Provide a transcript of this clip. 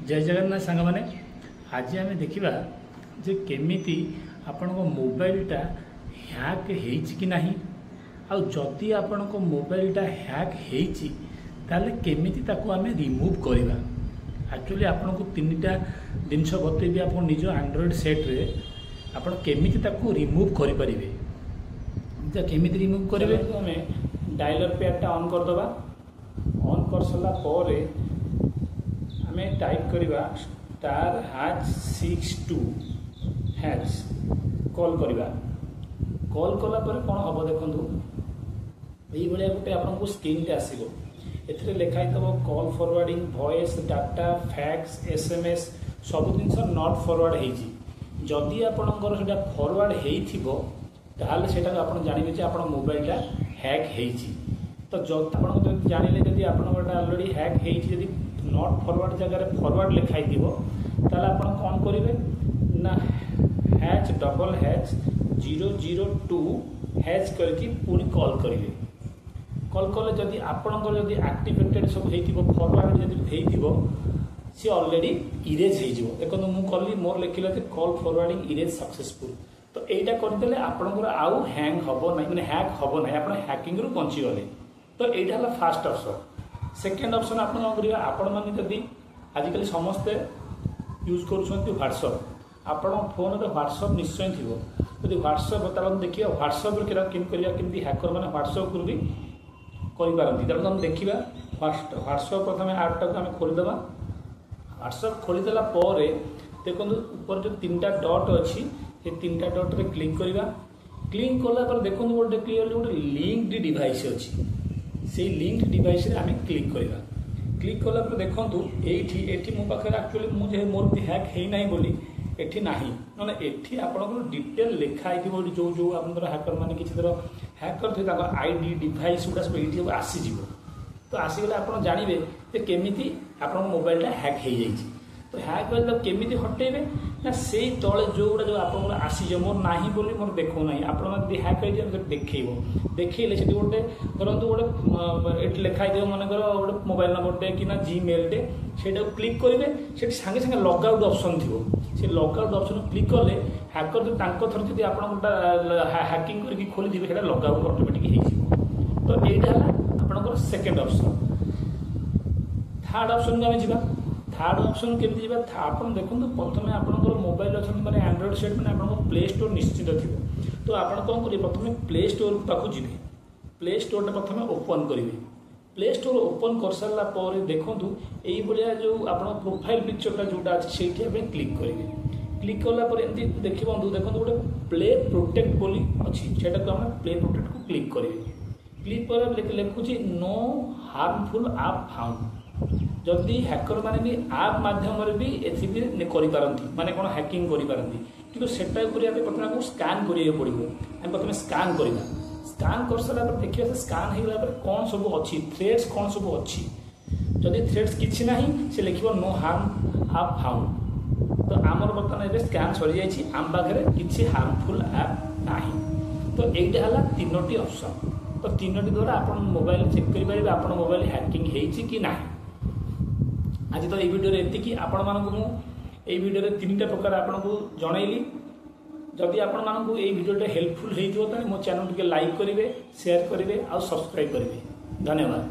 जय जगन्नाथ सांग मैंने आज आम देखा जे केमिति आपण मोबाइलटा हैक कि ना आ जदि आपण मोबाइलटा हैक होले केमिति ताको आम रिमूव करवा। एक्चुअली आपन को तीनटा जिनस बतेबी आप निज एंड्रॉइड सेट्रे आप केमिति ताको रिमूव करें। केमिति रिमूव करेंगे आम डायलर पैडटा ऑन करदबा। ऑन कर सारा पर आम टाइप करवा *62# कॉल करवा। कॉल कला पर कौन हम देखो ये गोटे आपको स्क्रीन आसो ए लिखाई थो call forwarding voice data fax SMS सब जिन नॉट फॉरवर्ड होती। जदि आपंकर से फॉरवर्ड होता से आप जानवे आप मोबाइलटा हैक होती। तो जो आप जानले जब आप अलरेडी हैक होती नॉट फॉरवर्ड जगह फॉरवर्ड लिखाई ताल आप कौन करेंगे ना ##002# करके पुणी कॉल करेंगे। कॉल कले जदि आपंकर जब एक्टिवेटेड सब फॉरवर्ड जब हो सी ऑलरेडी इरेज हो देखो मुझे कली मोर लिखला कॉल फॉरवर्डिंग इरेज सक्सेसफुल। तो यहाँ करदे आपंकर आउ हैंग हम ना मैंने हैक हम ना आप हैकिंग रु बचीगले। तो यहाँ है फास्ट ऑप्शन। सेकेंड ऑप्शन आप आपण मैंने जदि आजिकल समस्ते यूज कर व्हाट्सअप आप फोन में व्हाट्सअप निश्चय थी जब व्हाट्सअप तार देखिए व्हाट्सअप केमती हैकर मैंने व्हाट्सअप भी करपारती। तेणु तुम देखा व्हाट्सअप प्रथम ऐपटा को आम खोलीदे। व्हाट्सअप खोलीदेला देखो ऊपर जो 3टा डॉट अच्छी से 3टा डॉट रे क्लिक करवा। क्लिक कला देखो गोटे क्लियरली गोटे लिंक्ड डिवाइस अच्छी से लिंक्ड डिवाइस रे आम क्लिक करवा। क्लिक कला देखो ये मो पाखे एक्चुअली मुझे मोर हैक होना बोली एठी नाही ना एठी आपन डिटेल लिखाई जो जो आप हैकर मैंने किसी तरह हैक करते आईडी डिवाइस गुड़ा सब ये आसीज। तो आसीगले आप जानवे केमिति आप मोबाइलटा हैक हो जाए। तो हैक हो केमिति हटेबे ना से तले जो गुड़ा जो आप आसीज मोर ना बोली मोर देखो ना आप हैक हो देखेब देखले से गोटे धरतु गोटे लिखाई देव मनकर गोटे मोबाइल नंबरटे कि ना जीमेलटे से क्लिक करेंगे से सागे सागे लगआउट ऑप्शन थी से लगआउट ऑप्शन क्लिक कले हैकर जो थर जब आप हैकिंग करके खोली देवे से लगआउट ऑटोमेटिक हो। तो यहाँ आपंकर सेकेंड ऑप्शन। थर्ड ऑप्शन को आम जा थर्ड ऑप्शन केमी जा आप देखो प्रथम आपंकर मोबाइल अच्छा मैंने एंड्रॉइड सेट मैंने आप प्ले स्टोर निश्चित थी। तो आप कौन करेंगे प्रथम प्ले स्टोर पाक जी प्ले स्टोर प्रथम ओपन करेंगे। प्ले स्टोर ओपन कर सारा देखूँ ये जो आप प्रोफाइल पिक्चरटा जोटा अच्छे से क्लिक करेंगे। क्लिक कलापर एमती देखिए बंधु देखो गोटे प्ले प्रोटेक्ट बोली अच्छी से प्ले प्रोटेक्ट को क्लिक करेंगे। क्लिक कर लिखुची नो हार्मफुल आप फाउंड। जदि हैकर माने भी आप माध्यम भी एथि करपारती माने कौन हैकिंग करपारती किंतु सेटा प्रथम आपको स्कान करिए पड़ो। आम प्रथम स्कान करवा। स्कान कर सारा देखिए स्कान होगा कौन सब अच्छी थ्रेड्स कौन सब अच्छी जदि थ्रेड्स किसी ना से लिख नो हार्म आप फाउंड। तो आमर बर्तमान स्कान सरी जाइए आम पाखे किसी हार्मफुल ऐप ना। तो यहाँ है 3टी ऑप्शन। तो 3टी द्वारा आप मोबाइल चेक करेंगे आप मोबाइल हैकिंग होती ना। आज तो ये वीडियो एति आपण मानक मु ये वीडियो 3टा प्रकार आपको जनइली। जदि आपण मानक ये वीडियो हेल्पफुल हो मो चैनल टिके लाइक करेंगे शेयर करेंगे और सब्सक्राइब करेंगे। धन्यवाद।